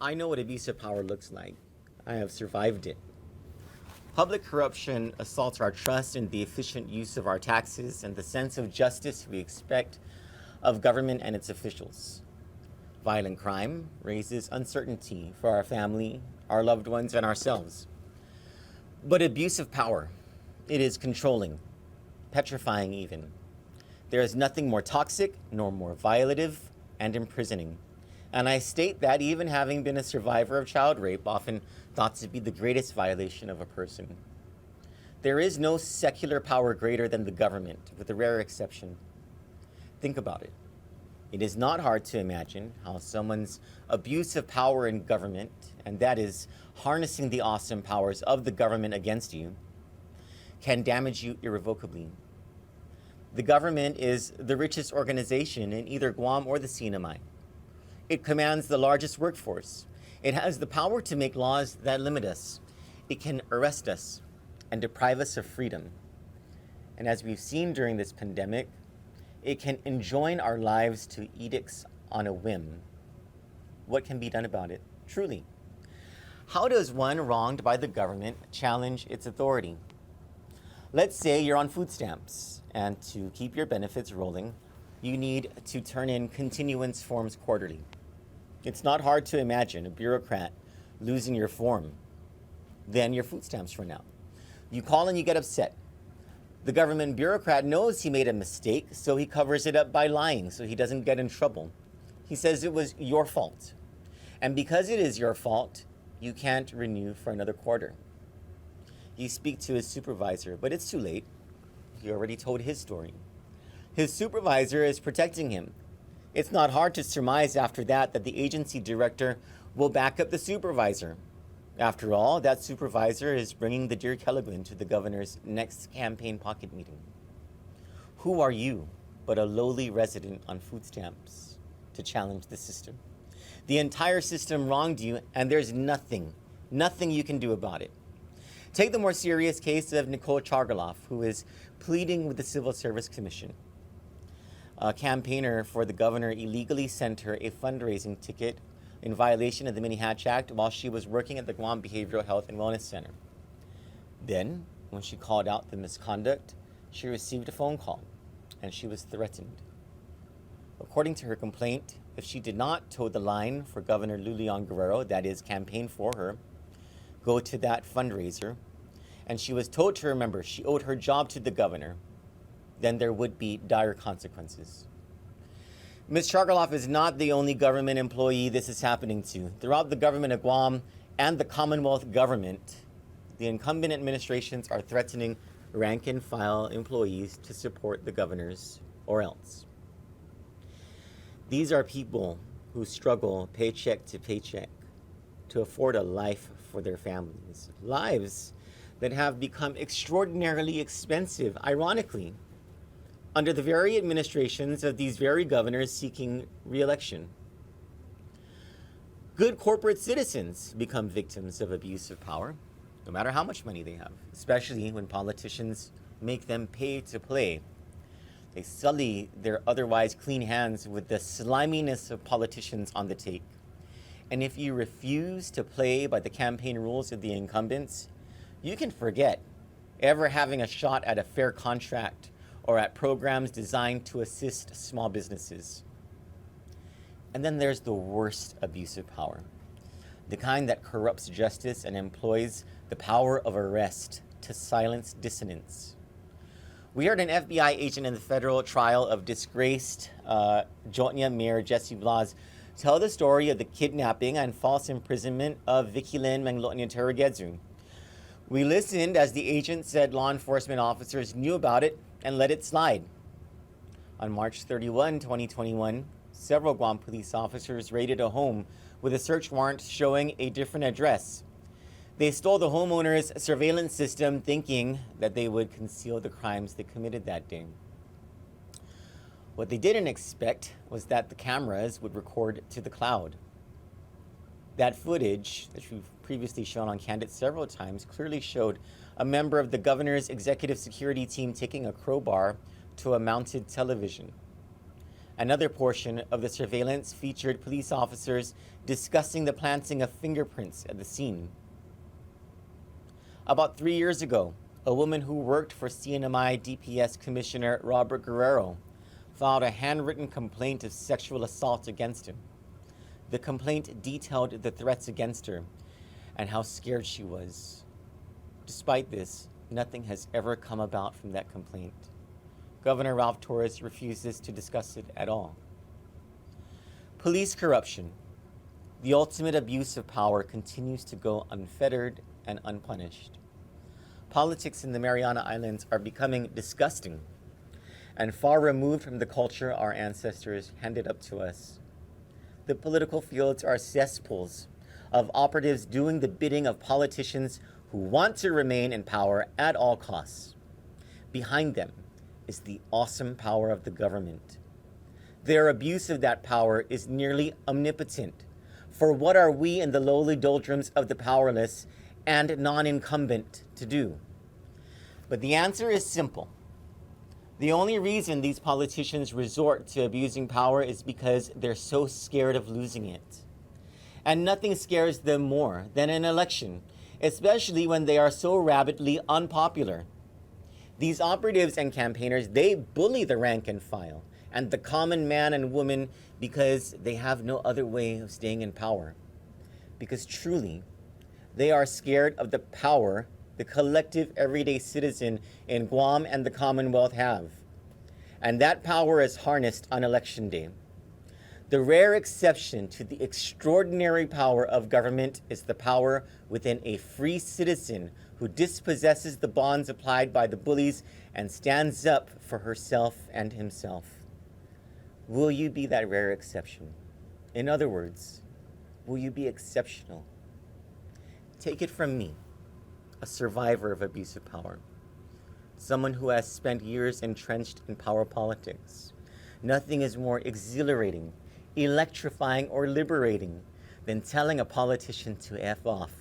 I know what abuse of power looks like. I have survived it. Public corruption assaults our trust in the efficient use of our taxes and the sense of justice we expect of government and its officials. Violent crime raises uncertainty for our family, our loved ones, and ourselves. But abuse of power, it is controlling, petrifying even. There is nothing more toxic nor more violative and imprisoning. And I state that even having been a survivor of child rape, often thought to be the greatest violation of a person. There is no secular power greater than the government, with a rare exception. Think about it. It is not hard to imagine how someone's abuse of power in government, and that is harnessing the awesome powers of the government against you, can damage you irrevocably. The government is the richest organization in either Guam or the CNMI. It commands the largest workforce. It has the power to make laws that limit us. It can arrest us and deprive us of freedom. And as we've seen during this pandemic, it can enjoin our lives to edicts on a whim. What can be done about it? Truly. How does one wronged by the government challenge its authority? Let's say you're on food stamps, and to keep your benefits rolling, you need to turn in continuance forms quarterly. It's not hard to imagine a bureaucrat losing your form. Then your food stamps run out. You call and you get upset. The government bureaucrat knows he made a mistake, so he covers it up by lying so he doesn't get in trouble. He says it was your fault. And because it is your fault, you can't renew for another quarter. You speak to his supervisor, but it's too late. He already told his story. His supervisor is protecting him. It's not hard to surmise after that the agency director will back up the supervisor. After all, that supervisor is bringing the dear Kelligman to the governor's next campaign pocket meeting. Who are you but a lowly resident on food stamps to challenge the system? The entire system wronged you, and there's nothing you can do about it. Take the more serious case of Nicole Chargaloff, who is pleading with the Civil Service Commission. A campaigner for the governor illegally sent her a fundraising ticket in violation of the Mini-Hatch Act while she was working at the Guam Behavioral Health and Wellness Center. Then, when she called out the misconduct, she received a phone call, and she was threatened. According to her complaint, if she did not toe the line for Governor Lulian Guerrero, that is, campaign for her, go to that fundraiser, and she was told to remember she owed her job to the governor, then there would be dire consequences. Ms. Chargaloff is not the only government employee this is happening to. Throughout the government of Guam and the Commonwealth government, the incumbent administrations are threatening rank-and-file employees to support the governors or else. These are people who struggle paycheck to paycheck to afford a life for their families, lives that have become extraordinarily expensive, ironically, under the very administrations of these very governors seeking re-election. Good corporate citizens become victims of abuse of power, no matter how much money they have, especially when politicians make them pay to play. They sully their otherwise clean hands with the sliminess of politicians on the take. And if you refuse to play by the campaign rules of the incumbents, you can forget ever having a shot at a fair contract or at programs designed to assist small businesses. And then there's the worst abuse of power, the kind that corrupts justice and employs the power of arrest to silence dissonance. We heard an FBI agent in the federal trial of disgraced Jotnia Mayor Jesse Blas tell the story of the kidnapping and false imprisonment of Vicky Lynn Manglotnia Terragezu. We listened as the agent said law enforcement officers knew about it and let it slide. On March 31, 2021, several Guam police officers raided a home with a search warrant showing a different address. They stole the homeowner's surveillance system thinking that they would conceal the crimes they committed that day. What they didn't expect was that the cameras would record to the cloud. That footage that we've previously shown on Kandit several times clearly showed a member of the governor's executive security team taking a crowbar to a mounted television. Another portion of the surveillance featured police officers discussing the planting of fingerprints at the scene. About 3 years ago, a woman who worked for CNMI DPS Commissioner Robert Guerrero filed a handwritten complaint of sexual assault against him. The complaint detailed the threats against her and how scared she was. Despite this, nothing has ever come about from that complaint. Governor Ralph Torres refuses to discuss it at all. Police corruption, the ultimate abuse of power, continues to go unfettered and unpunished. Politics in the Mariana Islands are becoming disgusting and far removed from the culture our ancestors handed up to us. The political fields are cesspools of operatives doing the bidding of politicians who want to remain in power at all costs. Behind them is the awesome power of the government. Their abuse of that power is nearly omnipotent. For what are we in the lowly doldrums of the powerless and non-incumbent to do? But the answer is simple. The only reason these politicians resort to abusing power is because they're so scared of losing it. And nothing scares them more than an election, especially when they are so rabidly unpopular. These operatives and campaigners, they bully the rank and file and the common man and woman because they have no other way of staying in power. Because truly, they are scared of the power the collective everyday citizen in Guam and the Commonwealth have. And that power is harnessed on election day. The rare exception to the extraordinary power of government is the power within a free citizen who dispossesses the bonds applied by the bullies and stands up for herself and himself. Will you be that rare exception? In other words, will you be exceptional? Take it from me, a survivor of abuse of power, someone who has spent years entrenched in power politics. Nothing is more exhilarating, electrifying, or liberating than telling a politician to F off.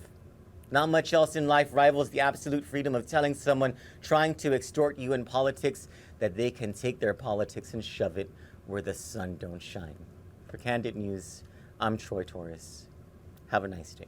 Not much else in life rivals the absolute freedom of telling someone trying to extort you in politics that they can take their politics and shove it where the sun don't shine. For Kandit News, I'm Troy Torres. Have a nice day.